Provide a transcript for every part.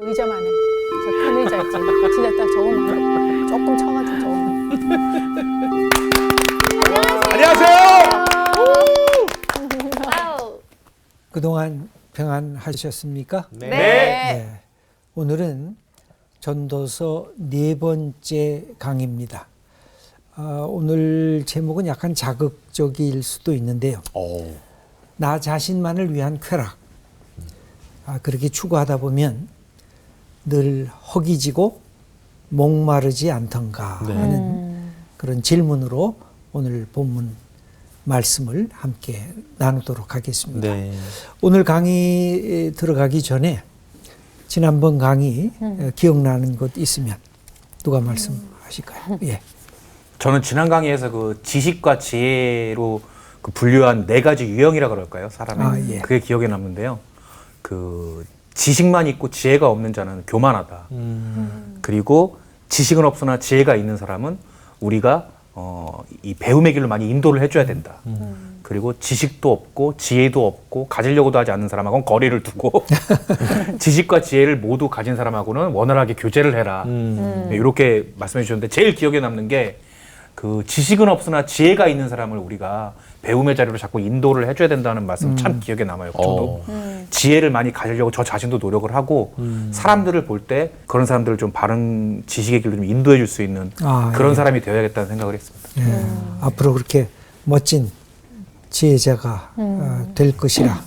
의자만 해. 저 큰 의자 있지. 진짜 딱 저거만 조금 쳐가지고 저거만. 안녕하세요. 와우. 그동안 평안하셨습니까? 네. 오늘은 전도서 네 번째 강의입니다. 오늘 제목은 약간 자극적일 수도 있는데요. 나 자신만을 위한 쾌락. 그렇게 추구하다 보면 늘 허기지고 목마르지 않던가 하는 그런 질문으로 오늘 본문 말씀을 함께 나누도록 하겠습니다. 네. 오늘 강의 들어가기 전에 지난번 강의 기억나는 것 있으면 누가 말씀하실까요? 예. 저는 지난 강의에서 그 지식과 지혜로 그 분류한 네 가지 유형이라 그럴까요? 사람의. 예. 그게 기억에 남는데요. 그 지식만 있고 지혜가 없는 자는 교만하다. 그리고 지식은 없으나 지혜가 있는 사람은 우리가 이 배움의 길로 많이 인도를 해줘야 된다. 그리고 지식도 없고 지혜도 없고 가지려고도 하지 않는 사람하고는 거리를 두고 지식과 지혜를 모두 가진 사람하고는 원활하게 교제를 해라. 네, 이렇게 말씀해 주셨는데 제일 기억에 남는 게 그 지식은 없으나 지혜가 있는 사람을 우리가 배움의 자리로 자꾸 인도를 해줘야 된다는 말씀 참 기억에 남아요. 저도 지혜를 많이 가지려고 저 자신도 노력을 하고 사람들을 볼 때 그런 사람들을 좀 바른 지식의 길로 좀 인도해 줄 수 있는 그런 사람이 되어야겠다는 생각을 했습니다. 예. 앞으로 그렇게 멋진 지혜자가 될 것이라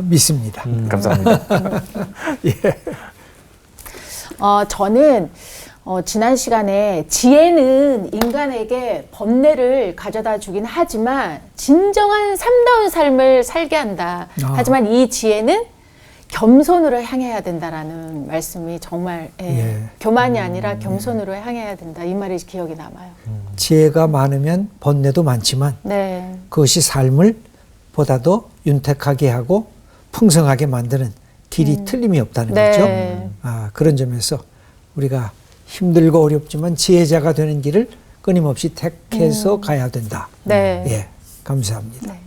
믿습니다. 감사합니다. 예. 저는 지난 시간에 지혜는 인간에게 번뇌를 가져다 주긴 하지만 진정한 참다운 삶을 살게 한다. 하지만 이 지혜는 겸손으로 향해야 된다라는 말씀이 정말 교만이 아니라 겸손으로 향해야 된다. 이 말이 기억이 남아요. 지혜가 많으면 번뇌도 많지만 네. 그것이 삶을 보다도 윤택하게 하고 풍성하게 만드는 길이 틀림이 없다는 네. 거죠. 그런 점에서 우리가 힘들고 어렵지만 지혜자가 되는 길을 끊임없이 택해서 가야 된다. 네. 예, 감사합니다. 네.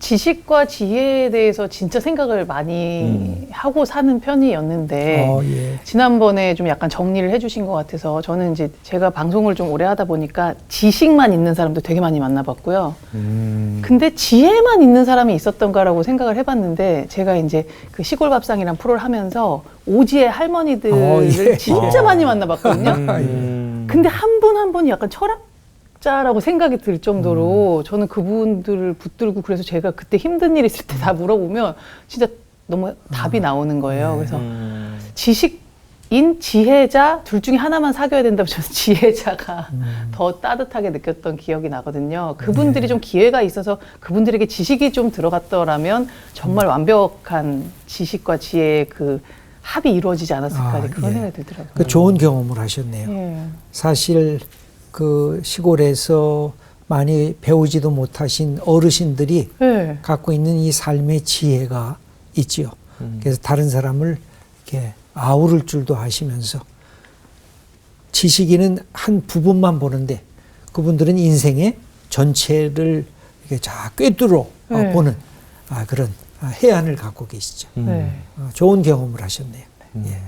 지식과 지혜에 대해서 진짜 생각을 많이 하고 사는 편이었는데 예. 지난번에 좀 약간 정리를 해주신 것 같아서 저는 이제 제가 방송을 좀 오래 하다 보니까 지식만 있는 사람도 되게 많이 만나봤고요. 근데 지혜만 있는 사람이 있었던가라고 생각을 해봤는데 제가 이제 그 시골 밥상이란 프로를 하면서 오지의 할머니들을 진짜 많이 만나봤거든요. 근데 한 분 한 분이 약간 철학자라고 생각이 들 정도로 저는 그분들을 붙들고 그래서 제가 그때 힘든 일 있을 때 다 물어보면 진짜 너무 답이 나오는 거예요. 그래서 지식인, 지혜자 둘 중에 하나만 사귀어야 된다고 저는 지혜자가 더 따뜻하게 느꼈던 기억이 나거든요. 그분들이 좀 기회가 있어서 그분들에게 지식이 좀 들어갔더라면 정말 완벽한 지식과 지혜의 그 합이 이루어지지 않았을까 그런 생각이 들더라고요. 그 좋은 경험을 하셨네요. 예. 사실 그 시골에서 많이 배우지도 못하신 어르신들이 네. 갖고 있는 이 삶의 지혜가 있지요. 그래서 다른 사람을 이렇게 아우를 줄도 아시면서 지식인은 한 부분만 보는데 그분들은 인생의 전체를 이렇게 쫙 꿰뚫어 보는 그런 해안을 갖고 계시죠. 네. 좋은 경험을 하셨네요. 예.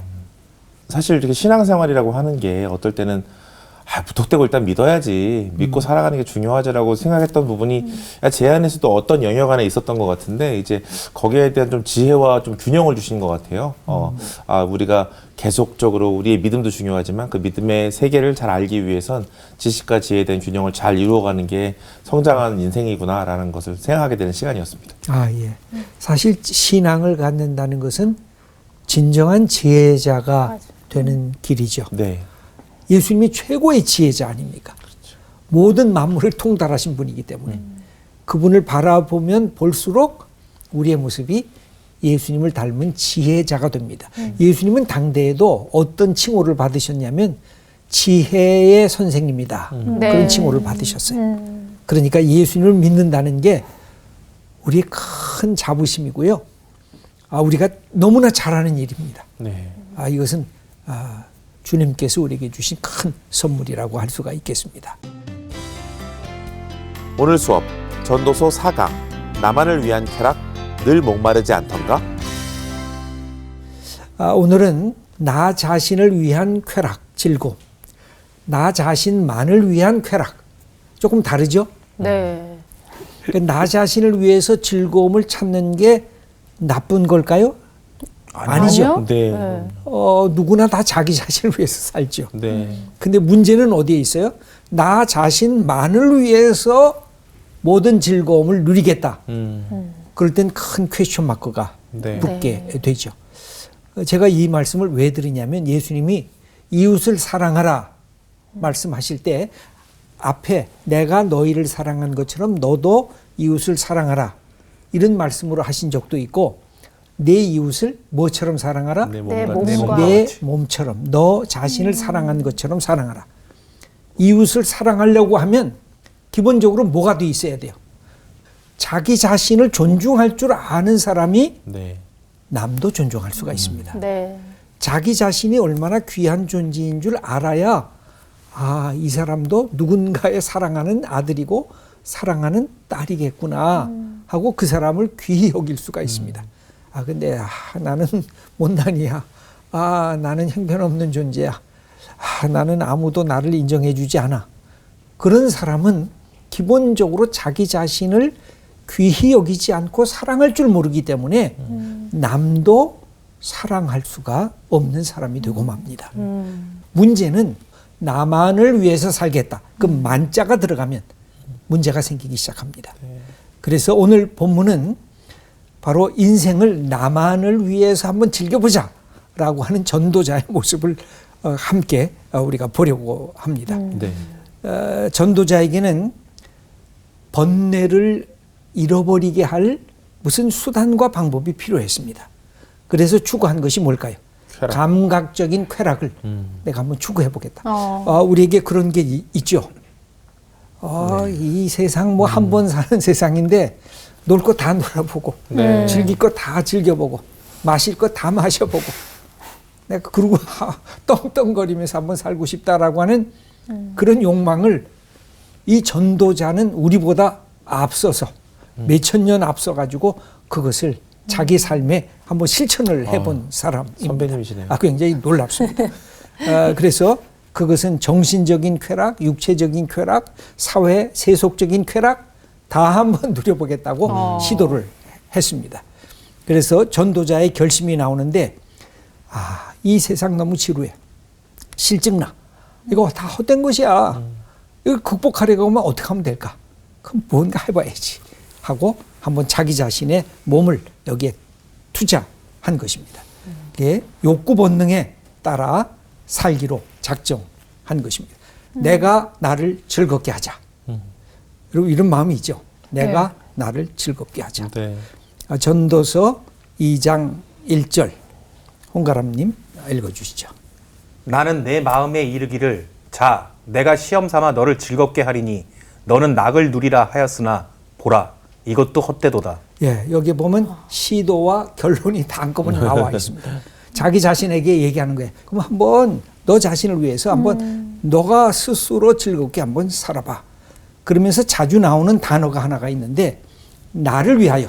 사실 이렇게 신앙생활이라고 하는 게 어떨 때는 무턱대고 일단 믿어야지 믿고 살아가는 게 중요하지라고 생각했던 부분이 제 안에서도 어떤 영역 안에 있었던 것 같은데 이제 거기에 대한 좀 지혜와 좀 균형을 주신 것 같아요. 우리가 계속적으로 우리의 믿음도 중요하지만 그 믿음의 세계를 잘 알기 위해선 지식과 지혜에 대한 균형을 잘 이루어가는 게 성장하는 인생이구나라는 것을 생각하게 되는 시간이었습니다. 예. 사실 신앙을 갖는다는 것은 진정한 지혜자가 되는 길이죠. 네. 예수님이 최고의 지혜자 아닙니까? 모든 만물을 통달하신 분이기 때문에 그분을 바라보면 볼수록 우리의 모습이 예수님을 닮은 지혜자가 됩니다. 예수님은 당대에도 어떤 칭호를 받으셨냐면 지혜의 선생님이다. 그런 칭호를 받으셨어요. 그러니까 예수님을 믿는다는 게 우리의 큰 자부심이고요. 우리가 너무나 잘하는 일입니다. 네. 이것은 주님께서 우리에게 주신 큰 선물이라고 할 수가 있겠습니다. 오늘 수업 전도서 4강 나만을 위한 쾌락 늘 목마르지 않던가? 오늘은 나 자신을 위한 쾌락, 즐거움, 나 자신만을 위한 쾌락. 조금 다르죠? 네. 그러니까 나 자신을 위해서 즐거움을 찾는 게 나쁜 걸까요? 아니죠. 아니요? 네. 네. 누구나 다 자기 자신을 위해서 살죠. 네. 근데 문제는 어디에 있어요? 나 자신만을 위해서 모든 즐거움을 누리겠다. 그럴 땐 큰 퀘스천 마크가 네. 붙게 되죠. 제가 이 말씀을 왜 드리냐면 예수님이 이웃을 사랑하라 말씀하실 때 앞에 내가 너희를 사랑한 것처럼 너도 이웃을 사랑하라 이런 말씀으로 하신 적도 있고 내 이웃을 뭐처럼 사랑하라? 내 내 몸과 몸과 내 몸처럼 너 자신을 사랑한 것처럼 사랑하라. 이웃을 사랑하려고 하면 기본적으로 뭐가 돼 있어야 돼요? 자기 자신을 존중할 줄 아는 사람이 네. 남도 존중할 수가 있습니다. 네. 자기 자신이 얼마나 귀한 존재인 줄 알아야 이 사람도 누군가의 사랑하는 아들이고 사랑하는 딸이겠구나 하고 그 사람을 귀히 여길 수가 있습니다. 근데 나는 못난이야. 나는 형편없는 존재야. 나는 아무도 나를 인정해 주지 않아. 그런 사람은 기본적으로 자기 자신을 귀히 여기지 않고 사랑할 줄 모르기 때문에 남도 사랑할 수가 없는 사람이 되고 맙니다. 문제는 나만을 위해서 살겠다. 그 만자가 들어가면 문제가 생기기 시작합니다. 그래서 오늘 본문은 바로 인생을 나만을 위해서 한번 즐겨보자 라고 하는 전도자의 모습을 함께 우리가 보려고 합니다. 네. 전도자에게는 번뇌를 잃어버리게 할 무슨 수단과 방법이 필요했습니다. 그래서 추구한 것이 뭘까요? 쾌락. 감각적인 쾌락을 내가 한번 추구해 보겠다. 어. 우리에게 그런 게 있죠. 이 세상 뭐 한 번 사는 세상인데 놀 거 다 놀아보고 네. 즐길 거 다 즐겨보고 마실 거 다 마셔보고 내가 그러고 떵떵거리면서 한번 살고 싶다라고 하는 그런 욕망을 이 전도자는 우리보다 앞서서 몇천 년 앞서가지고 그것을 자기 삶에 한번 실천을 해본 사람입니다. 선배님이시네요. 굉장히 놀랍습니다. 그래서 그것은 정신적인 쾌락, 육체적인 쾌락, 사회, 세속적인 쾌락 다 한번 누려보겠다고 시도를 했습니다. 그래서 전도자의 결심이 나오는데 이 세상 너무 지루해. 실증나. 이거 다 헛된 것이야. 이거 극복하려고 하면 어떻게 하면 될까? 그럼 뭔가 해봐야지 하고 한번 자기 자신의 몸을 여기에 투자한 것입니다. 이게 욕구 본능에 따라 살기로 작정한 것입니다. 내가 나를 즐겁게 하자. 그리고 이런 마음이 있죠. 내가 나를 즐겁게 하자. 네. 전도서 2장 1절 홍가람님 읽어주시죠. 나는 내 마음에 이르기를 자 내가 시험 삼아 너를 즐겁게 하리니 너는 낙을 누리라 하였으나 보라 이것도 헛되도다. 여기 보면 시도와 결론이 다 한꺼번에 나와 있습니다. 자기 자신에게 얘기하는 거예요. 그럼 한번 너 자신을 위해서 한번 너가 스스로 즐겁게 한번 살아봐. 그러면서 자주 나오는 단어가 하나가 있는데 나를 위하여,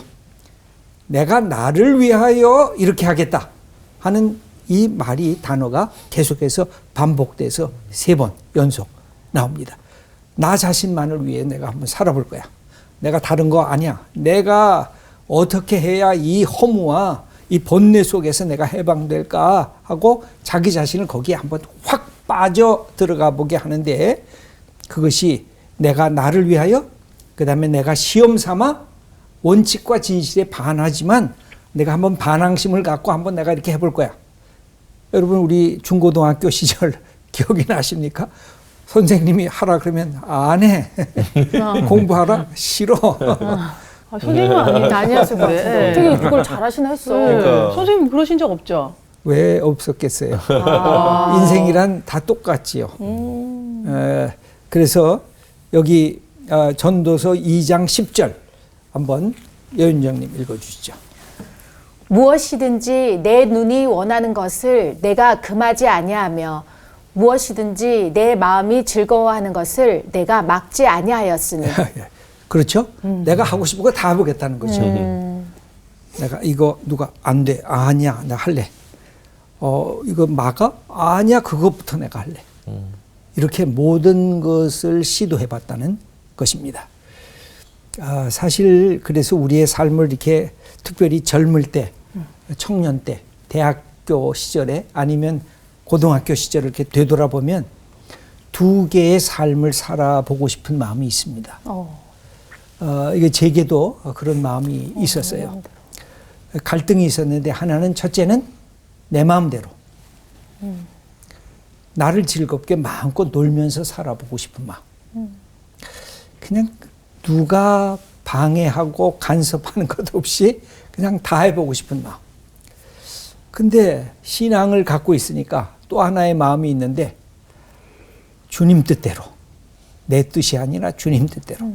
내가 나를 위하여 이렇게 하겠다 하는 이 말이 단어가 계속해서 반복돼서 3번 연속 나옵니다. 나 자신만을 위해 내가 한번 살아볼 거야. 내가 다른 거 아니야. 내가 어떻게 해야 이 허무와 이 번뇌 속에서 내가 해방될까 하고 자기 자신을 거기에 한번 확 빠져 들어가 보게 하는데 그것이 내가 나를 위하여 그 다음에 내가 시험 삼아 원칙과 진실에 반하지만 내가 한번 반항심을 갖고 한번 내가 이렇게 해볼 거야. 여러분 우리 중고등학교 시절 기억이 나십니까? 선생님이 하라 그러면 안 해. 공부하라? 싫어. 선생님은 아니었을 것 같은데 네. 어떻게 그걸 잘하시나 했어. 그러니까. 선생님 그러신 적 없죠? 왜 없었겠어요? 인생이란 다 똑같지요. 그래서 여기 전도서 2장 10절 한번 여윤정님 읽어주시죠. 무엇이든지 내 눈이 원하는 것을 내가 금하지 아니하며 무엇이든지 내 마음이 즐거워하는 것을 내가 막지 아니하였으니. 그렇죠? 내가 하고 싶은 거 다 해보겠다는 거죠. 내가 이거 누가 안 돼. 아니야. 나 할래. 이거 막아? 아니야, 그것부터 내가 할래. 이렇게 모든 것을 시도해봤다는 것입니다. 사실 그래서 우리의 삶을 이렇게 특별히 젊을 때, 청년 때, 대학교 시절에 아니면 고등학교 시절을 이렇게 되돌아보면 두 개의 삶을 살아보고 싶은 마음이 있습니다. 이게 제게도 그런 마음이 있었어요. 갈등이 있었는데 하나는 첫째는 내 마음대로 나를 즐겁게 마음껏 놀면서 살아보고 싶은 마음. 그냥 누가 방해하고 간섭하는 것 없이 그냥 다 해보고 싶은 마음. 근데 신앙을 갖고 있으니까 또 하나의 마음이 있는데 주님 뜻대로, 내 뜻이 아니라 주님 뜻대로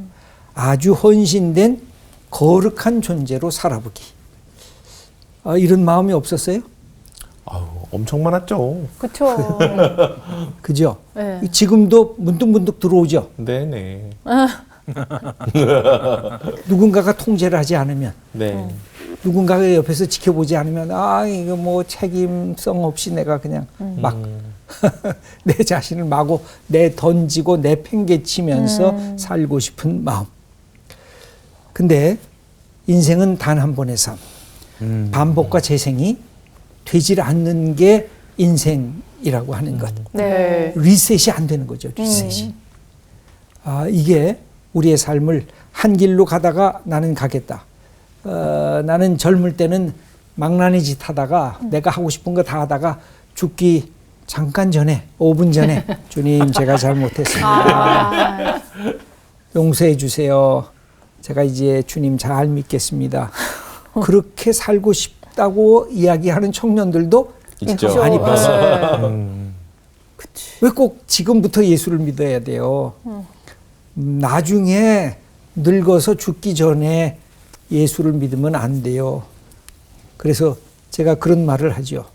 아주 헌신된 거룩한 존재로 살아보기. 이런 마음이 없었어요? 아유, 엄청 많았죠. 그렇죠. 그죠? 네. 지금도 문득문득 들어오죠? 네네. 누군가가 통제를 하지 않으면, 네. 누군가가 옆에서 지켜보지 않으면, 이거 뭐 책임성 없이 내가 그냥 막 내 자신을 마구 던지고 내팽개치면서 살고 싶은 마음. 근데 인생은 단 한 번의 삶. 반복과 재생이 되질 않는 게 인생이라고 하는 것. 네. 리셋이 안 되는 거죠, 리셋이. 이게 우리의 삶을 한 길로 가다가 나는 가겠다. 나는 젊을 때는 망나니 짓 하다가 내가 하고 싶은 거 다 하다가 죽기 잠깐 전에, 5분 전에 주님 제가 잘못했습니다. 용서해 주세요. 제가 이제 주님 잘 믿겠습니다. 그렇게 살고 싶다고 이야기하는 청년들도 있죠. 많이 봤어요. 네. 왜 꼭 지금부터 예수를 믿어야 돼요? 나중에 늙어서 죽기 전에 예수를 믿으면 안 돼요. 그래서 제가 그런 말을 하죠.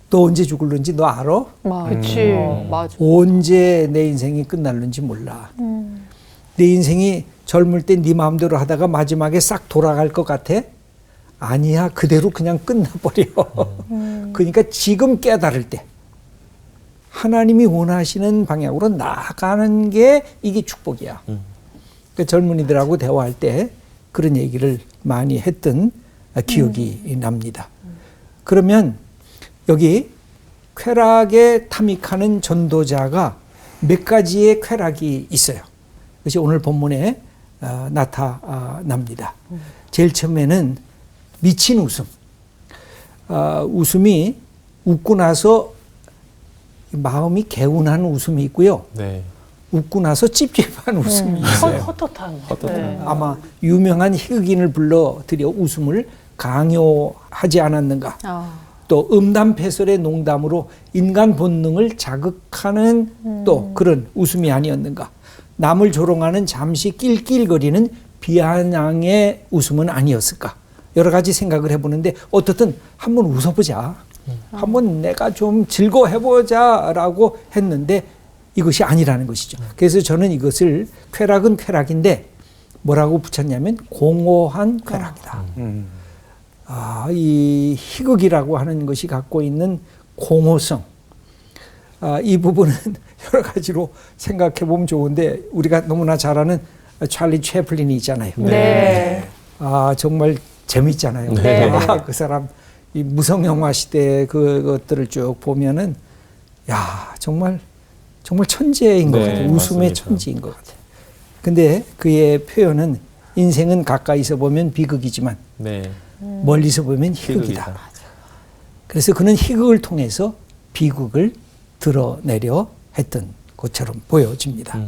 너 언제 죽을는지 너 알아? 그치. 맞아. 언제 내 인생이 끝날는지 몰라. 내 인생이 젊을 때 네 마음대로 하다가 마지막에 싹 돌아갈 것 같아? 아니야. 그대로 그냥 끝나버려. 그러니까 지금 깨달을 때 하나님이 원하시는 방향으로 나아가는 게 이게 축복이야. 그러니까 젊은이들하고 대화할 때 그런 얘기를 많이 했던 기억이 납니다. 그러면 여기 쾌락에 탐닉하는 전도자가 몇 가지의 쾌락이 있어요. 그것이 오늘 본문에 나타납니다. 제일 처음에는 미친 웃음. 웃음이 웃고 나서 마음이 개운한 웃음이 있고요. 네. 웃고 나서 찝찝한 웃음이 있어요. 헛헛한. 네. 아마 유명한 희극인을 불러들여 웃음을 강요하지 않았는가. 또 음담패설의 농담으로 인간 본능을 자극하는 또 그런 웃음이 아니었는가. 남을 조롱하는 잠시 낄낄거리는 비아냥의 웃음은 아니었을까. 여러 가지 생각을 해보는데 어떻든 한번 웃어보자. 한번 내가 좀 즐거워해보자 라고 했는데 이것이 아니라는 것이죠. 그래서 저는 이것을 쾌락은 쾌락인데 뭐라고 붙였냐면 공허한 쾌락이다. 이 희극이라고 하는 것이 갖고 있는 공허성. 이 부분은 여러 가지로 생각해 보면 좋은데 우리가 너무나 잘 아는 찰리 채플린이 있잖아요. 네. 정말 재밌잖아요. 네. 그 사람 이 무성 영화 시대 그것들을 쭉 보면은 야 정말 천재인 것 네, 같아요. 웃음의 맞습니다. 천재인 것 같아요. 근데 그의 표현은 인생은 가까이서 보면 비극이지만 네. 멀리서 보면 희극이다. 그래서 그는 희극을 통해서 비극을 드러내려 했던 것처럼 보여집니다.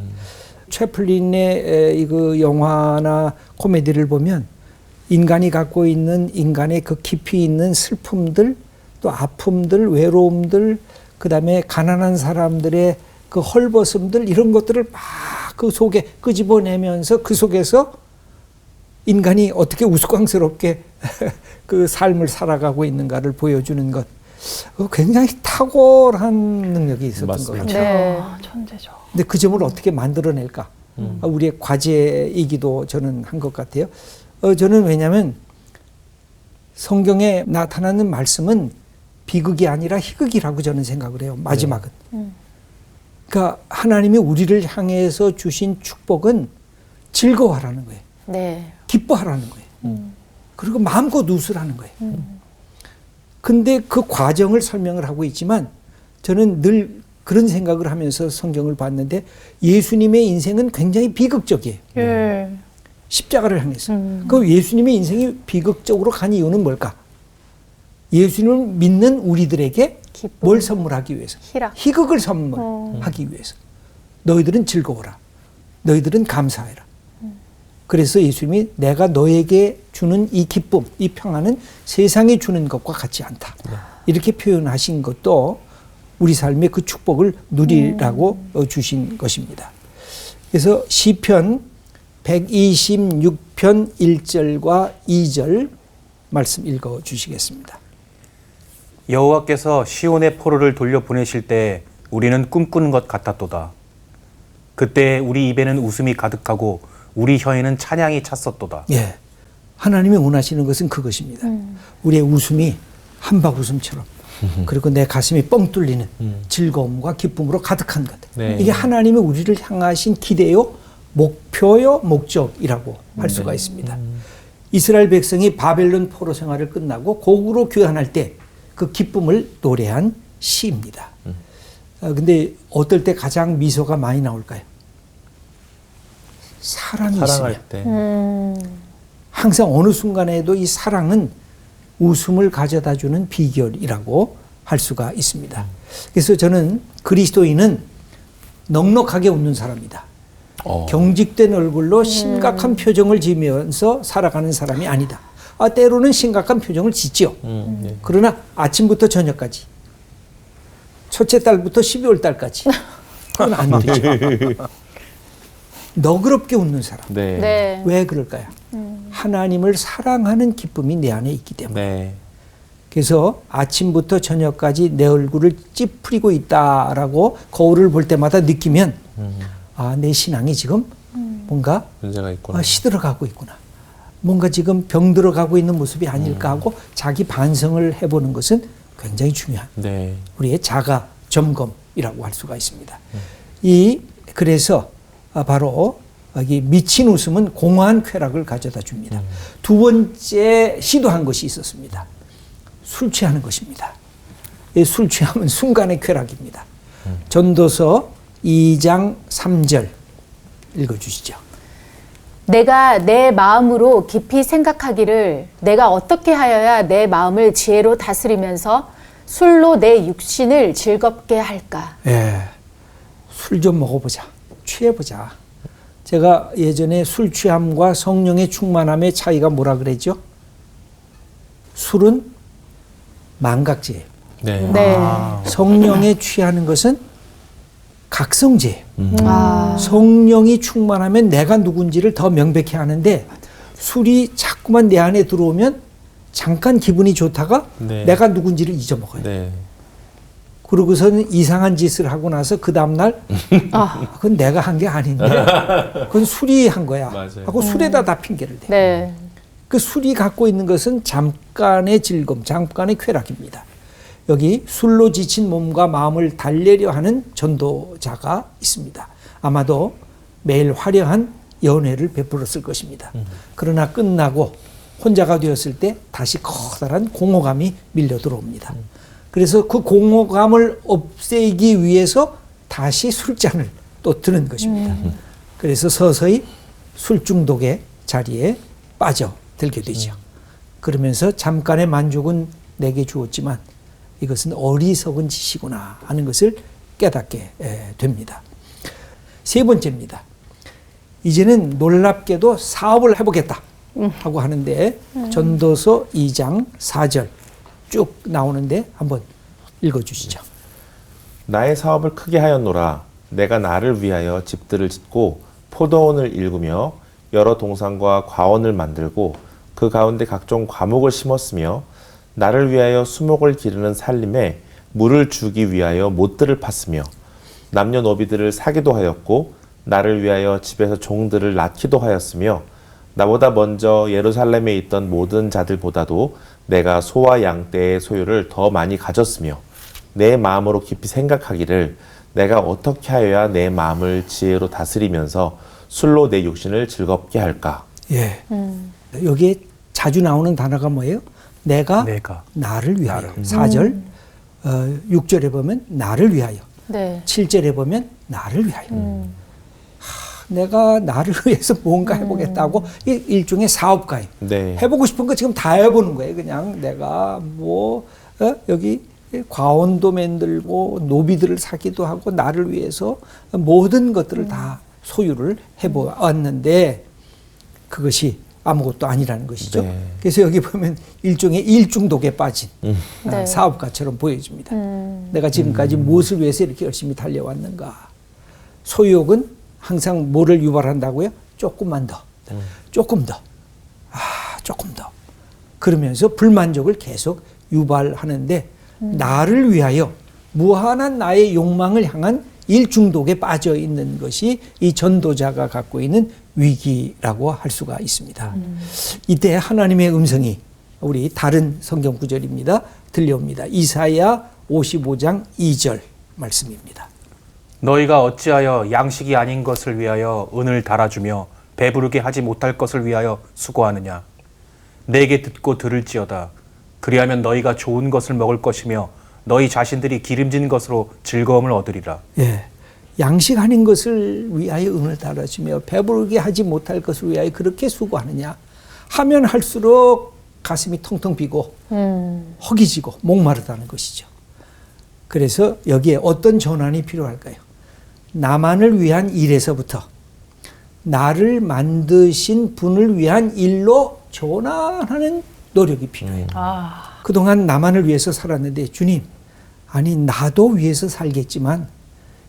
채플린의 그 영화나 코미디를 보면 인간이 갖고 있는 인간의 그 깊이 있는 슬픔들, 또 아픔들, 외로움들, 그 다음에 가난한 사람들의 그 헐벗음들 이런 것들을 막 그 속에 끄집어내면서 그 속에서 인간이 어떻게 우스꽝스럽게 그 삶을 살아가고 있는가를 보여주는 것. 굉장히 탁월한 능력이 있었던 맞습니다. 것 같아요. 네. 천재죠. 근데 그 점을 어떻게 만들어낼까? 우리의 과제이기도 저는 한 것 같아요. 저는 왜냐하면 성경에 나타나는 말씀은 비극이 아니라 희극이라고 저는 생각을 해요. 마지막은. 그러니까 하나님이 우리를 향해서 주신 축복은 즐거워하라는 거예요. 네. 기뻐하라는 거예요. 그리고 마음껏 웃으라는 거예요. 근데 그 과정을 설명을 하고 있지만 저는 늘 그런 생각을 하면서 성경을 봤는데 예수님의 인생은 굉장히 비극적이에요. 예. 십자가를 향해서. 그 예수님의 인생이 비극적으로 간 이유는 뭘까? 예수님을 믿는 우리들에게 기쁨. 뭘 선물하기 위해서? 희락. 을 선물하기 위해서. 너희들은 즐거워라. 너희들은 감사해라. 그래서 예수님이 내가 너에게 주는 이 기쁨, 이 평안은 세상이 주는 것과 같지 않다. 이렇게 표현하신 것도 우리 삶의 그 축복을 누리라고 주신 것입니다. 그래서 시편 126편 1절과 2절 말씀 읽어 주시겠습니다. 여호와께서 시온의 포로를 돌려보내실 때 우리는 꿈꾸는 것 같았도다. 그때 우리 입에는 웃음이 가득하고 우리 혀에는 찬양이 찼었도다. 예, 하나님이 원하시는 것은 그것입니다. 우리의 웃음이 한박웃음처럼 그리고 내 가슴이 뻥 뚫리는 즐거움과 기쁨으로 가득한 것. 네. 이게 하나님이 우리를 향하신 기대요, 목표요, 목적이라고 할 수가 있습니다. 이스라엘 백성이 바벨론 포로 생활을 끝나고 고국으로 귀환할 때 그 기쁨을 노래한 시입니다. 근데 어떨 때 가장 미소가 많이 나올까요? 사랑이 있으면. 사랑할 때. 항상 어느 순간에도 이 사랑은 웃음을 가져다 주는 비결이라고 할 수가 있습니다. 그래서 저는 그리스도인은 넉넉하게 웃는 사람이다. 경직된 얼굴로 심각한 표정을 지으면서 살아가는 사람이 아니다. 때로는 심각한 표정을 짓지요. 네. 그러나 아침부터 저녁까지, 첫째 달부터 12월 달까지 그건 안 되죠. 너그럽게 웃는 사람. 네. 네. 왜 그럴까요? 하나님을 사랑하는 기쁨이 내 안에 있기 때문에. 네. 그래서 아침부터 저녁까지 내 얼굴을 찌푸리고 있다라고 거울을 볼 때마다 느끼면 내 신앙이 지금 뭔가 문제가 있구나. 시들어가고 있구나. 뭔가 지금 병들어가고 있는 모습이 아닐까 하고 자기 반성을 해보는 것은 굉장히 중요한 네. 우리의 자가 점검이라고 할 수가 있습니다. 그래서 바로 이 미친 웃음은 공허한 쾌락을 가져다 줍니다. 두 번째 시도한 것이 있었습니다. 술 취하는 것입니다. 술 취하면 순간의 쾌락입니다. 전도서 2장 3절 읽어주시죠. 내가 내 마음으로 깊이 생각하기를 내가 어떻게 하여야 내 마음을 지혜로 다스리면서 술로 내 육신을 즐겁게 할까? 예, 술 좀 먹어보자. 취해보자. 제가 예전에 술 취함과 성령의 충만함의 차이가 뭐라 그랬죠? 술은 망각제예요. 네. 네. 성령에 취하는 것은 각성제예요. 아. 성령이 충만하면 내가 누군지를 더 명백히 하는데 술이 자꾸만 내 안에 들어오면 잠깐 기분이 좋다가 네. 내가 누군지를 잊어먹어요. 네. 그러고서는 이상한 짓을 하고 나서 그 다음날 그건 내가 한 게 아닌데 그건 술이 한 거야 맞아요. 하고 술에다 다 핑계를 대요. 네. 그 술이 갖고 있는 것은 잠깐의 즐거움, 잠깐의 쾌락입니다. 여기 술로 지친 몸과 마음을 달래려 하는 전도자가 있습니다. 아마도 매일 화려한 연회를 베풀었을 것입니다. 그러나 끝나고 혼자가 되었을 때 다시 커다란 공허감이 밀려 들어옵니다. 그래서 그 공허감을 없애기 위해서 다시 술잔을 또 드는 것입니다. 그래서 서서히 술 중독의 자리에 빠져들게 되죠. 그러면서 잠깐의 만족은 내게 주었지만 이것은 어리석은 짓이구나 하는 것을 깨닫게 됩니다. 세 번째입니다. 이제는 놀랍게도 사업을 해보겠다 하고 하는데 전도서 2장 4절 쭉 나오는데 한번 읽어주시죠. 나의 사업을 크게 하였노라. 내가 나를 위하여 집들을 짓고 포도원을 일구며 여러 동산과 과원을 만들고 그 가운데 각종 과목을 심었으며 나를 위하여 수목을 기르는 살림에 물을 주기 위하여 못들을 팠으며 남녀노비들을 사기도 하였고 나를 위하여 집에서 종들을 낳기도 하였으며 나보다 먼저 예루살렘에 있던 모든 자들보다도 내가 소와 양 떼의 소유를 더 많이 가졌으며 내 마음으로 깊이 생각하기를 내가 어떻게 하여야 내 마음을 지혜로 다스리면서 술로 내 육신을 즐겁게 할까? 예. 여기에 자주 나오는 단어가 뭐예요? 내가 나를 위하여. 4절, 6절에 보면 나를 위하여. 네. 7절에 보면 나를 위하여. 내가 나를 위해서 뭔가 해보겠다고 일종의 사업가예요. 네. 해보고 싶은 거 지금 다 해보는 거예요. 그냥 내가 여기 과원도 만들고 노비들을 사기도 하고 나를 위해서 모든 것들을 다 소유를 해보았는데 그것이 아무것도 아니라는 것이죠. 네. 그래서 여기 보면 일종의 일중독에 빠진 네. 사업가처럼 보여집니다. 내가 지금까지 무엇을 위해서 이렇게 열심히 달려왔는가. 소유욕은 항상 뭐를 유발한다고요? 조금만 더, 조금 더, 조금 더. 그러면서 불만족을 계속 유발하는데 나를 위하여 무한한 나의 욕망을 향한 일중독에 빠져 있는 것이 이 전도자가 갖고 있는 위기라고 할 수가 있습니다. 이때 하나님의 음성이 우리 다른 성경 구절입니다. 들려옵니다. 이사야 55장 2절 말씀입니다. 너희가 어찌하여 양식이 아닌 것을 위하여 은을 달아주며 배부르게 하지 못할 것을 위하여 수고하느냐. 내게 듣고 들을지어다. 그리하면 너희가 좋은 것을 먹을 것이며 너희 자신들이 기름진 것으로 즐거움을 얻으리라. 예, 양식 아닌 것을 위하여 은을 달아주며 배부르게 하지 못할 것을 위하여 그렇게 수고하느냐. 하면 할수록 가슴이 텅텅 비고 허기지고 목마르다는 것이죠. 그래서 여기에 어떤 전환이 필요할까요? 나만을 위한 일에서부터 나를 만드신 분을 위한 일로 전환하는 노력이 필요해요. 그동안 나만을 위해서 살았는데 주님, 아니 나도 위해서 살겠지만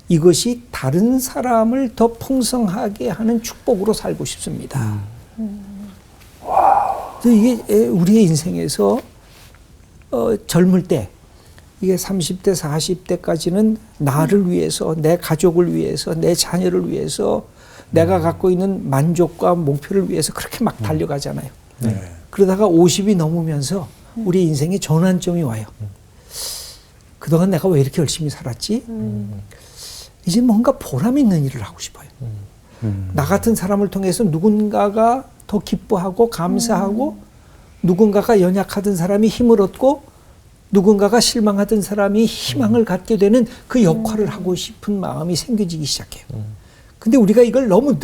이것이 다른 사람을 더 풍성하게 하는 축복으로 살고 싶습니다. 이게 우리의 인생에서 젊을 때 이게 30대, 40대까지는 나를 위해서, 내 가족을 위해서, 내 자녀를 위해서, 내가 갖고 있는 만족과 목표를 위해서 그렇게 막 달려가잖아요. 그러다가 50이 넘으면서 우리 인생에 전환점이 와요. 그동안 내가 왜 이렇게 열심히 살았지? 이제 뭔가 보람 있는 일을 하고 싶어요. 나 같은 사람을 통해서 누군가가 더 기뻐하고 감사하고 누군가가 연약하던 사람이 힘을 얻고 누군가가 실망하던 사람이 희망을 갖게 되는 그 역할을 하고 싶은 마음이 생겨지기 시작해요. 근데 우리가 이걸 너무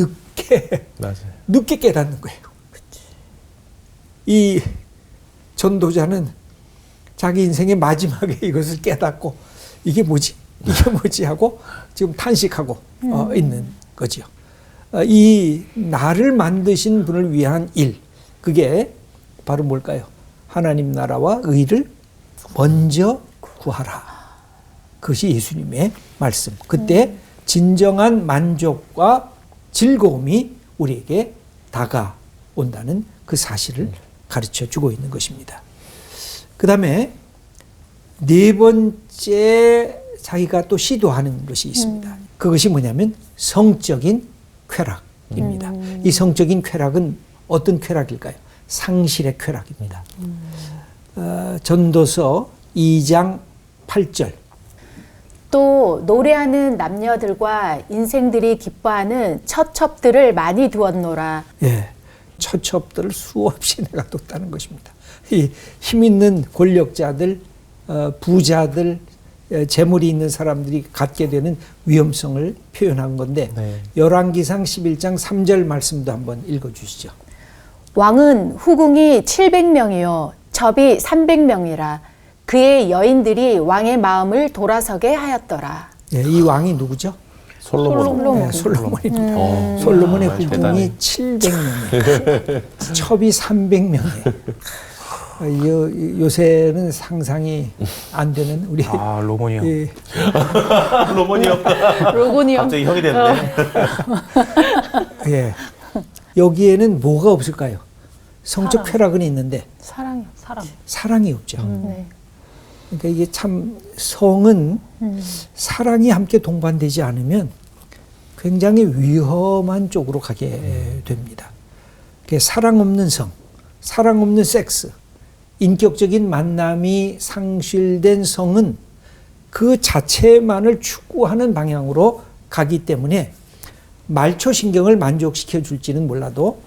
늦게 깨닫는 거예요. 이 전도자는 자기 인생의 마지막에 이것을 깨닫고 이게 뭐지 하고 지금 탄식하고 있는 거지요. 이 나를 만드신 분을 위한 일, 그게 바로 뭘까요? 하나님 나라와 의를 먼저 구하라. 그것이 예수님의 말씀. 그때 진정한 만족과 즐거움이 우리에게 다가온다는 그 사실을 가르쳐 주고 있는 것입니다. 그 다음에 네 번째 자기가 또 시도하는 것이 있습니다. 그것이 뭐냐면 성적인 쾌락입니다. 이 성적인 쾌락은 어떤 쾌락일까요? 상실의 쾌락입니다. 전도서 2장 8절. 또 노래하는 남녀들과 인생들이 기뻐하는 처첩들을 많이 두었노라. 예, 처첩들을 수없이 내가 뒀다는 것입니다. 이 힘 있는 권력자들, 부자들, 재물이 있는 사람들이 갖게 되는 위험성을 표현한 건데 열왕기상 11장 3절 말씀도 한번 읽어주시죠. 왕은 후궁이 700명이요 첩이 300명이라. 그의 여인들이 왕의 마음을 돌아서게 하였더라. 예, 이 왕이 누구죠? 솔로몬. 네, 솔로몬입니다. 솔로몬의 후궁이 700명이에요. 첩이 300명이에요. 요새는 상상이 안 되는 우리 로몬이요. 로몬이요. 로곤이요. 갑자기 형이 됐네. 예. 여기에는 뭐가 없을까요? 성적 쾌락은 있는데 사랑. 사랑이 없죠. 네. 그러니까 이게 참 성은 사랑이 함께 동반되지 않으면 굉장히 위험한 쪽으로 가게 됩니다. 사랑 없는 성, 사랑 없는 섹스, 인격적인 만남이 상실된 성은 그 자체만을 추구하는 방향으로 가기 때문에 말초신경을 만족시켜 줄지는 몰라도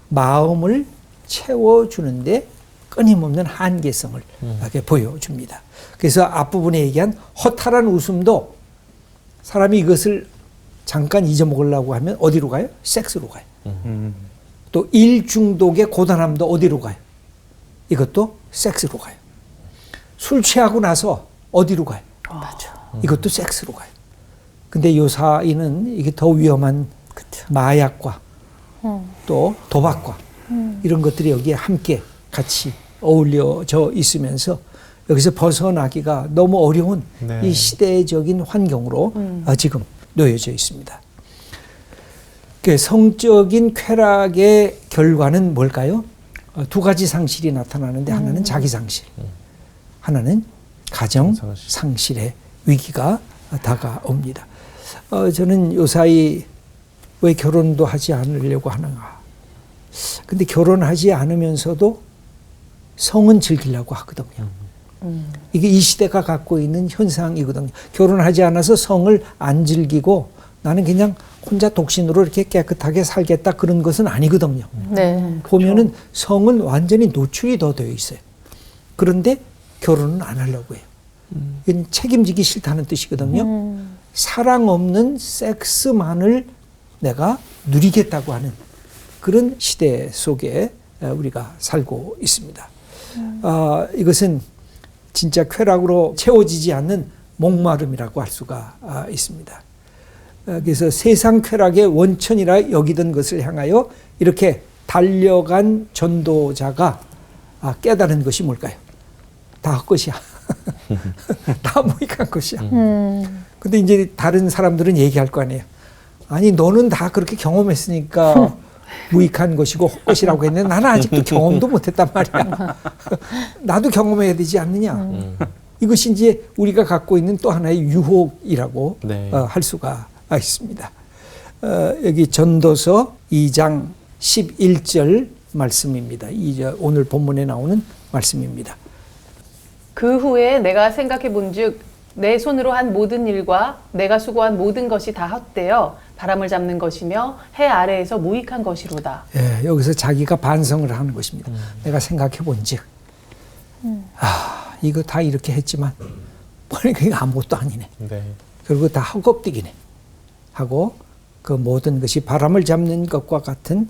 마음을 채워주는데 끊임없는 한계성을 이렇게 보여줍니다. 그래서 앞부분에 얘기한 허탈한 웃음도 사람이 이것을 잠깐 잊어먹으려고 하면 어디로 가요? 섹스로 가요. 또 일 중독의 고단함도 어디로 가요? 이것도 섹스로 가요. 술 취하고 나서 어디로 가요? 맞아. 이것도 섹스로 가요. 근데 요 사이는 이게 더 위험한 마약과 또 도박과 이런 것들이 여기에 함께 같이 어울려져 있으면서 여기서 벗어나기가 너무 어려운 네. 이 시대적인 환경으로 지금 놓여져 있습니다. 그 성적인 쾌락의 결과는 뭘까요? 두 가지 상실이 나타나는데 하나는 자기 상실, 하나는 가정 상실의 위기가 다가옵니다. 저는 요사이 왜 결혼도 하지 않으려고 하는가. 근데 결혼하지 않으면서도 성은 즐기려고 하거든요. 이게 이 시대가 갖고 있는 현상이거든요. 결혼하지 않아서 성을 안 즐기고 나는 그냥 혼자 독신으로 이렇게 깨끗하게 살겠다 그런 것은 아니거든요. 네. 보면은 성은 완전히 노출이 더 되어 있어요. 그런데 결혼은 안 하려고 해요. 이건 책임지기 싫다는 뜻이거든요. 사랑 없는 섹스만을 내가 누리겠다고 하는 그런 시대 속에 우리가 살고 있습니다. 이것은 진짜 쾌락으로 채워지지 않는 목마름이라고 할 수가 있습니다. 그래서 세상 쾌락의 원천이라 여기던 것을 향하여 이렇게 달려간 전도자가 깨달은 것이 뭘까요? 다 헛것이야. 다 무익한 것이야. 근데 이제 다른 사람들은 얘기할 거 아니에요. 아니 너는 다 그렇게 경험했으니까 무익한 것이고 헛것이라고 했는데 나는 아직도 경험도 못했단 말이야. 나도 경험해야 되지 않느냐. 이것이 이제 우리가 갖고 있는 또 하나의 유혹이라고 네. 할 수가 있습니다. 여기 전도서 2장 11절 말씀입니다. 오늘 본문에 나오는 말씀입니다. 그 후에 내가 생각해 본즉 내 손으로 한 모든 일과 내가 수고한 모든 것이 다 헛되어 바람을 잡는 것이며 해 아래에서 무익한 것이로다. 예, 여기서 자기가 반성을 하는 것입니다. 내가 생각해 본즉 이거 다 이렇게 했지만 보니까 이거 아무것도 아니네. 네. 그리고 다 헛겁디기네 하고 그 모든 것이 바람을 잡는 것과 같은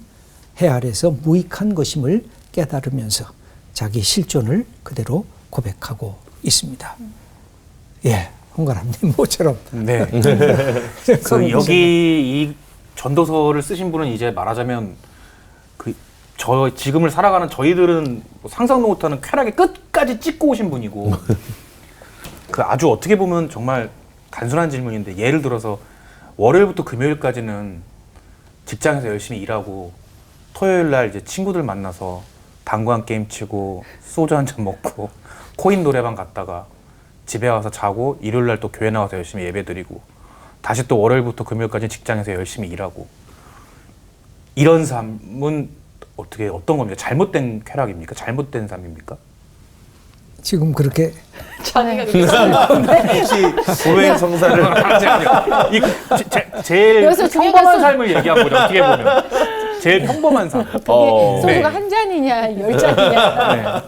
해 아래서 무익한 것임을 깨달으면서 자기 실존을 그대로 고백하고 있습니다. 예, 홍가람님 모처럼. 네. 그 여기 이 전도서를 쓰신 분은 이제 말하자면 저 지금을 살아가는 저희들은 뭐 상상도 못하는 쾌락의 끝까지 찍고 오신 분이고 그 아주 어떻게 보면 정말 단순한 질문인데 예를 들어서 월요일부터 금요일까지는 직장에서 열심히 일하고 토요일 날 이제 친구들 만나서 당구한 게임 치고 소주 한 잔 먹고 코인 노래방 갔다가 집에 와서 자고 일요일 날 또 교회 나와서 열심히 예배 드리고 다시 또 월요일부터 금요일까지 직장에서 열심히 일하고 이런 삶은 어떤 겁니까? 잘못된 쾌락입니까? 잘못된 삶입니까? 지금 그렇게 자기가 혹시 고백 성사를 제일 여기서 중요한 평범한 건 삶을 얘기한 거죠. 어떻게 보면 제일 평범한 삶. 그게 네. 소주가 한 잔이냐, 열 잔이냐.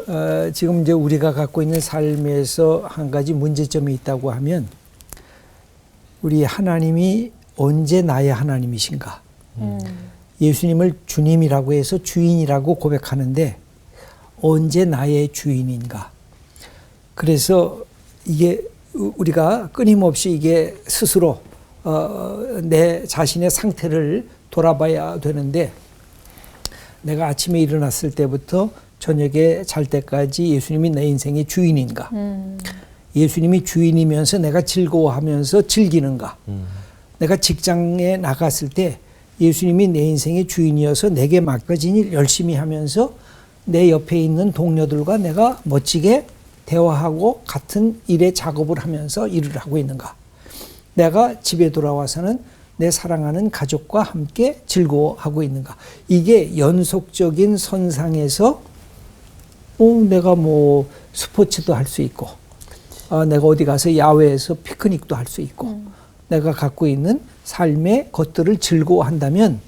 네. 지금 이제 우리가 갖고 있는 삶에서 한 가지 문제점이 있다고 하면 우리 하나님이 언제 나의 하나님이신가? 예수님을 주님이라고 해서 주인이라고 고백하는데 언제 나의 주인인가? 그래서 이게 우리가 끊임없이 이게 스스로 내 자신의 상태를 돌아봐야 되는데 내가 아침에 일어났을 때부터 저녁에 잘 때까지 예수님이 내 인생의 주인인가? 예수님이 주인이면서 내가 즐거워하면서 즐기는가? 내가 직장에 나갔을 때 예수님이 내 인생의 주인이어서 내게 맡겨진 일 열심히 하면서 내 옆에 있는 동료들과 내가 멋지게 대화하고 같은 일에 작업을 하면서 일을 하고 있는가? 내가 집에 돌아와서는 내 사랑하는 가족과 함께 즐거워하고 있는가? 이게 연속적인 선상에서 내가 뭐 스포츠도 할 수 있고, 내가 어디 가서 야외에서 피크닉도 할 수 있고, 내가 갖고 있는 삶의 것들을 즐거워한다면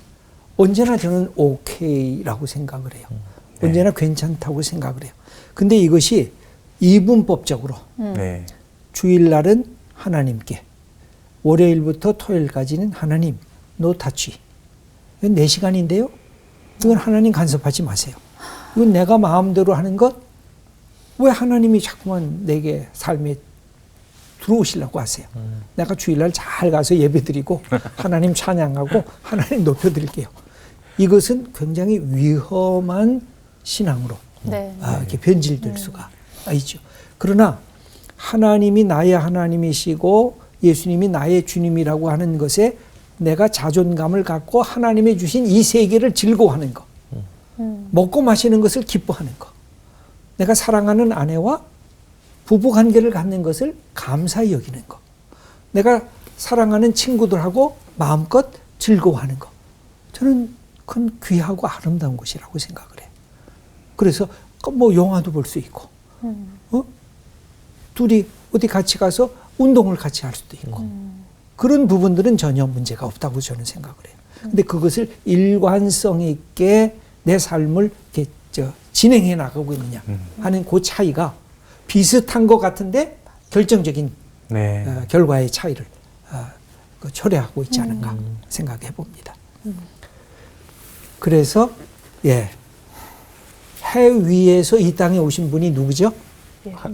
언제나 저는 오케이라고 생각을 해요. 언제나 괜찮다고 생각을 해요. 근데 이것이 이분법적으로 네. 주일날은 하나님께, 월요일부터 토요일까지는 하나님, no touch. 이건 4시간인데요. 이건 하나님 간섭하지 마세요. 이건 내가 마음대로 하는 것, 왜 하나님이 자꾸만 내게 삶에 들어오시려고 하세요. 내가 주일날 잘 가서 예배드리고 하나님 찬양하고 하나님 높여드릴게요. 이것은 굉장히 위험한 신앙으로 네. 이렇게 변질될 수가 있죠. 그러나 하나님이 나의 하나님이시고 예수님이 나의 주님이라고 하는 것에 내가 자존감을 갖고 하나님이 주신 이 세계를 즐거워하는 것, 먹고 마시는 것을 기뻐하는 것, 내가 사랑하는 아내와 부부 관계를 갖는 것을 감사히 여기는 것, 내가 사랑하는 친구들하고 마음껏 즐거워하는 것, 저는 그건 귀하고 아름다운 것이라고 생각을 해요. 그래서 뭐 영화도 볼 수 있고, 둘이 어디 같이 가서 운동을 같이 할 수도 있고, 그런 부분들은 전혀 문제가 없다고 저는 생각을 해요. 근데 그것을 일관성 있게 내 삶을 이렇게 진행해 나가고 있느냐 하는 그 차이가 비슷한 것 같은데 결정적인 네. 결과의 차이를 초래하고 있지 않은가 생각해 봅니다. 그래서 해 위에서 이 땅에 오신 분이 누구죠?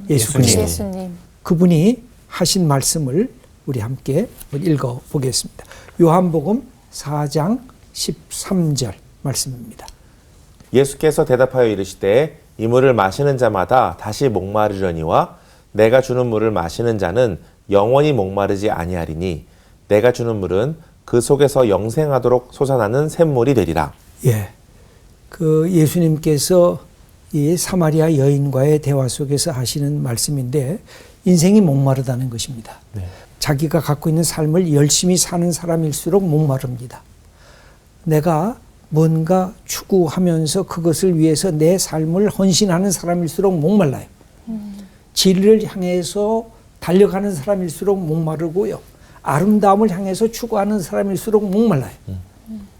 예수 그리스도. 예수님. 그분이 하신 말씀을 우리 함께 읽어 보겠습니다. 요한복음 4장 13절 말씀입니다. 예수께서 대답하여 이르시되 이 물을 마시는 자마다 다시 목마르려니와 내가 주는 물을 마시는 자는 영원히 목마르지 아니하리니 내가 주는 물은 그 속에서 영생하도록 솟아나는 샘물이 되리라. 예. 그 예수님께서 이 사마리아 여인과의 대화 속에서 하시는 말씀인데 인생이 목마르다는 것입니다. 네. 자기가 갖고 있는 삶을 열심히 사는 사람일수록 목마릅니다. 내가 뭔가 추구하면서 그것을 위해서 내 삶을 헌신하는 사람일수록 목말라요. 진리를 향해서 달려가는 사람일수록 목마르고요. 아름다움을 향해서 추구하는 사람일수록 목말라요.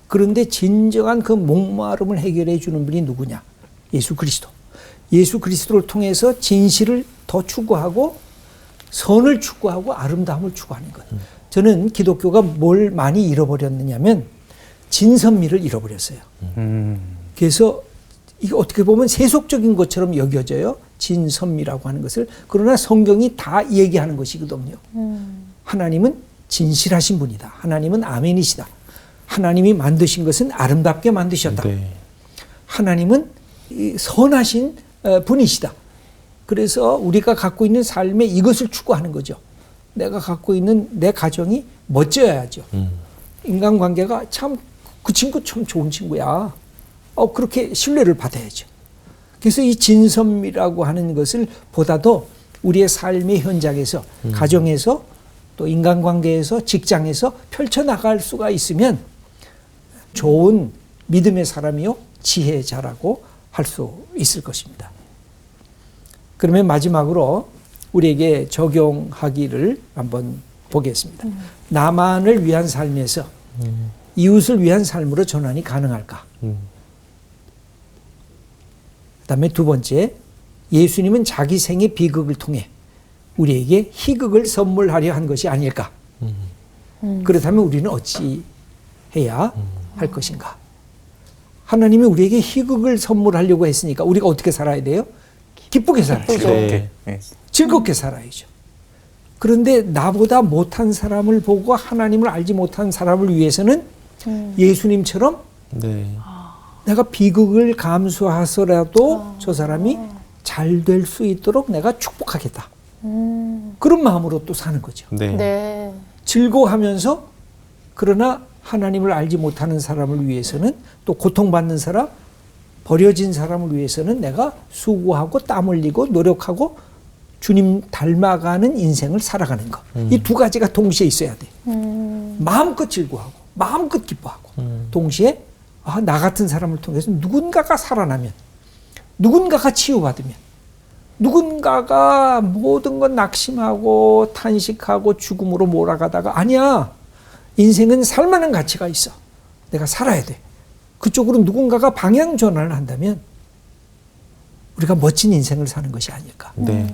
그런데 진정한 그 목마름을 해결해 주는 분이 누구냐? 예수 그리스도. 예수 그리스도를 통해서 진실을 더 추구하고 선을 추구하고 아름다움을 추구하는 것. 저는 기독교가 뭘 많이 잃어버렸느냐면 진선미를 잃어버렸어요. 그래서 이게 어떻게 보면 세속적인 것처럼 여겨져요. 진선미라고 하는 것을. 그러나 성경이 다 얘기하는 것이거든요. 하나님은 진실하신 분이다. 하나님은 아멘이시다. 하나님이 만드신 것은 아름답게 만드셨다. 네. 하나님은 선하신 분이시다. 그래서 우리가 갖고 있는 삶에 이것을 추구하는 거죠. 내가 갖고 있는 내 가정이 멋져야죠. 인간관계가 참 그 친구 참 좋은 친구야. 그렇게 신뢰를 받아야죠. 그래서 이 진선미라고 하는 것을 보다도 우리의 삶의 현장에서, 가정에서, 또 인간관계에서, 직장에서 펼쳐나갈 수가 있으면 좋은 믿음의 사람이요, 지혜자라고 할 수 있을 것입니다. 그러면 마지막으로 우리에게 적용하기를 한번 보겠습니다. 나만을 위한 삶에서 이웃을 위한 삶으로 전환이 가능할까? 그다음에 두 번째, 예수님은 자기 생의 비극을 통해 우리에게 희극을 선물하려 한 것이 아닐까? 그렇다면 우리는 어찌 해야 할 것인가? 하나님이 우리에게 희극을 선물하려고 했으니까 우리가 어떻게 살아야 돼요? 기쁘게 살아야죠. 즐겁게. 네. 즐겁게 살아야죠. 그런데 나보다 못한 사람을 보고 하나님을 알지 못한 사람을 위해서는 예수님처럼 네. 내가 비극을 감수하서라도 저 사람이 잘 될 수 있도록 내가 축복하겠다. 그런 마음으로 또 사는 거죠. 네. 네. 즐거워하면서 그러나 하나님을 알지 못하는 사람을 위해서는 또 고통받는 사람, 버려진 사람을 위해서는 내가 수고하고 땀 흘리고 노력하고 주님 닮아가는 인생을 살아가는 것. 이 두 가지가 동시에 있어야 돼. 마음껏 즐거워하고 마음껏 기뻐하고 동시에 나 같은 사람을 통해서 누군가가 살아나면 누군가가 치유받으면, 누군가가 모든 건 낙심하고 탄식하고 죽음으로 몰아가다가 아니야. 인생은 살만한 가치가 있어. 내가 살아야 돼. 그쪽으로 누군가가 방향 전환을 한다면 우리가 멋진 인생을 사는 것이 아닐까. 네.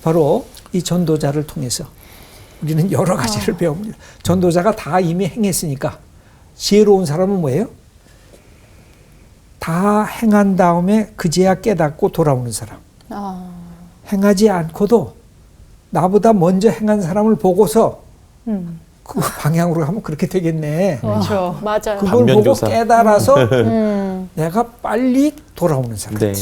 바로 이 전도자를 통해서 우리는 여러 가지를 배웁니다. 전도자가 다 이미 행했으니까 지혜로운 사람은 뭐예요? 다 행한 다음에 그제야 깨닫고 돌아오는 사람. 행하지 않고도 나보다 먼저 행한 사람을 보고서 그 방향으로 하면 그렇게 되겠네. 그렇죠. 맞아요. 그걸 보고 반면교사. 깨달아서 내가 빨리 돌아오는 사람. 네.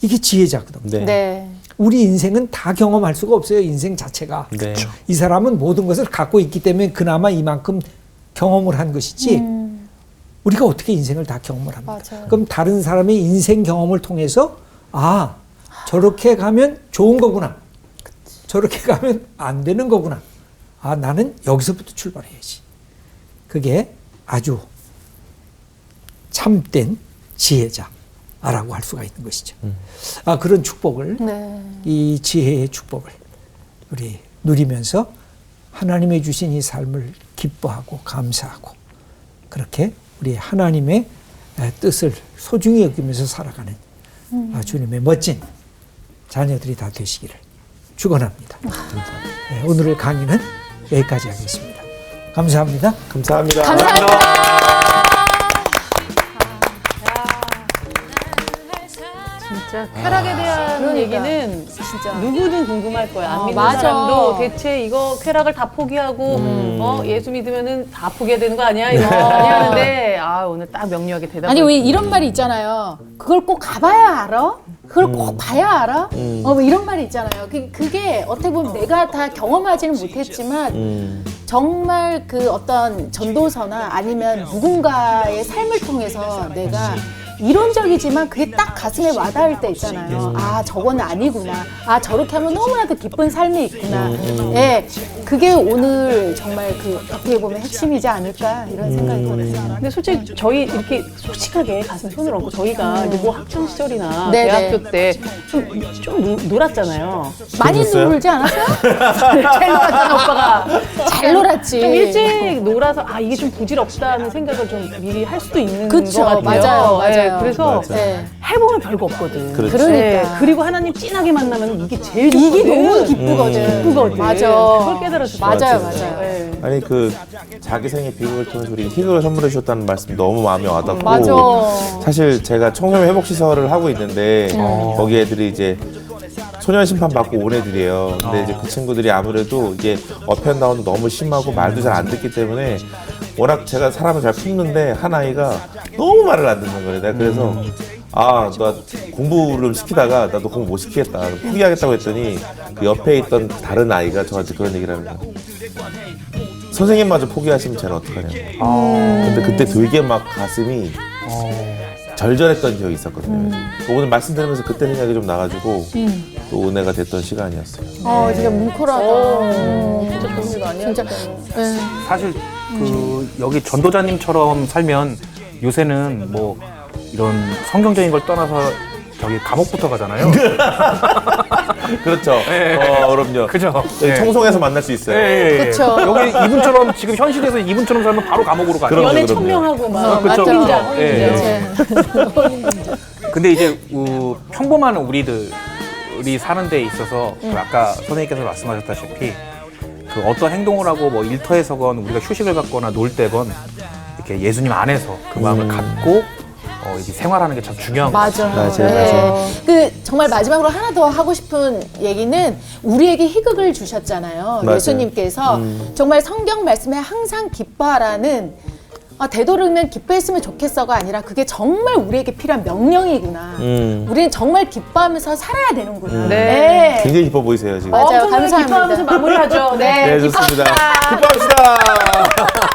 이게 지혜자거든. 네. 네. 우리 인생은 다 경험할 수가 없어요. 인생 자체가. 네. 이 사람은 모든 것을 갖고 있기 때문에 그나마 이만큼 경험을 한 것이지 우리가 어떻게 인생을 다 경험을 합니까? 맞아요. 그럼 다른 사람의 인생 경험을 통해서 저렇게 가면 좋은 거구나. 저렇게 가면 안 되는 거구나. 나는 여기서부터 출발해야지. 그게 아주 참된 지혜자라고 할 수가 있는 것이죠. 그런 축복을 네. 이 지혜의 축복을 우리 누리면서 하나님의 주신 이 삶을 기뻐하고 감사하고 그렇게 우리 하나님의 뜻을 소중히 여기면서 살아가는 주님의 멋진 자녀들이 다 되시기를 축원합니다. 네, 오늘의 강의는 여기까지 하겠습니다. 감사합니다. 감사합니다. 진짜 쾌락에 대한 그러니까. 얘기는 진짜. 누구든 궁금할 거야. 안 믿는 맞아. 사람도 대체 이거 쾌락을 다 포기하고 예수 믿으면은 다 포기해야 되는 거 아니야? 이거 아니하는데 오늘 딱 명료하게 대답을. 아니 왜 이런 말이 있잖아요. 그걸 꼭 가봐야 알아? 그걸 꼭 봐야 알아? 뭐 이런 말이 있잖아요. 그게 어떻게 보면 내가 다 경험하지는 못했지만 정말 그 어떤 전도서나 아니면 누군가의 삶을 통해서 내가 이론적이지만 그게 딱 가슴에 와닿을 때 있잖아요. 저건 아니구나. 저렇게 하면 너무나도 기쁜 삶이 있구나. 예, 그게 오늘 정말 그 어떻게 보면 핵심이지 않을까 이런 생각이 들었어요. 근데 솔직히 저희 이렇게 솔직하게 가슴 손을 얹고 저희가 이제 뭐 학창 시절이나 네네. 대학교 때 좀 놀았잖아요. 많이 그러셨어요? 놀지 않았어요? 잘 놀았잖아 오빠가. 잘 놀았지. 좀 일찍 놀아서 이게 좀 부질없다는 생각을 좀 미리 할 수도 있는 그쵸, 것 같아요. 맞아요. 그래서 맞아. 네. 해보면 별거 없거든. 그렇지. 그러니까. 그리고 하나님 진하게 만나면 이게 제일 이게 좋거든. 너무 기쁘거든. 기쁘거든. 맞아. 그걸 깨달았을 것 맞아요, 같아요. 맞아요. 네. 아니 그 자기 생애 비극을 통해서 우리 희극을 선물해 주셨다는 말씀 너무 마음에 와닿고 맞아. 사실 제가 청소년 회복 시설을 하고 있는데 거기 애들이 이제 소년 심판 받고 온 애들이에요. 근데 이제 그 친구들이 아무래도 이게 업앤다운도 너무 심하고 말도 잘 안 듣기 때문에 워낙 제가 사람을 잘 품는데 한 아이가 너무 말을 안 듣는 거예요. 내가 그래서 나 공부를 시키다가 나도 공부 못 시키겠다. 포기하겠다고 했더니 그 옆에 있던 다른 아이가 저한테 그런 얘기를 하는 거예요. 선생님마저 포기하시면 쟤는 어떡하냐고. 근데 그때 되게 막 가슴이 절절했던 기억이 있었거든요. 오늘 말씀 들으면서 그때 생각이 좀 나가지고 또 은혜가 됐던 시간이었어요. 진짜 뭉클하다. 진짜 좋은 일 많이 진짜. 하셨어요. 네. 사실 여기 전도자님처럼 살면 요새는 뭐 이런 성경적인 걸 떠나서 저기 감옥부터 가잖아요. 그렇죠. 네. 그럼요. 그죠? 네, 네. 청송에서 만날 수 있어요. 그쵸. 여기 이분처럼 지금 현실에서 이분처럼 살면 바로 감옥으로 가죠. 그럼요, 연애 그럼요. 천명하고 막 그쵸, 그쵸. 혼인자. 예. 근데 이제 평범한 우리들이 사는 데 있어서 그 아까 선생님께서 말씀하셨다시피 그 어떤 행동을 하고 뭐 일터에서건 우리가 휴식을 갖거나 놀 때건 이렇게 예수님 안에서 그 마음을 갖고 이제 생활하는 게 참 중요한 것 같아요. 맞아요. 그 정말 마지막으로 하나 더 하고 싶은 얘기는 우리에게 희극을 주셨잖아요. 맞아요. 예수님께서 정말 성경 말씀에 항상 기뻐하라는 되도록이면 기뻐했으면 좋겠어가 아니라 그게 정말 우리에게 필요한 명령이구나. 우리는 정말 기뻐하면서 살아야 되는구나. 네. 굉장히 기뻐 보이세요 지금. 맞아요. 엄청나게 감사합니다. 기뻐하면서 마무리하죠. 네, 좋습니다. 기뻐합시다.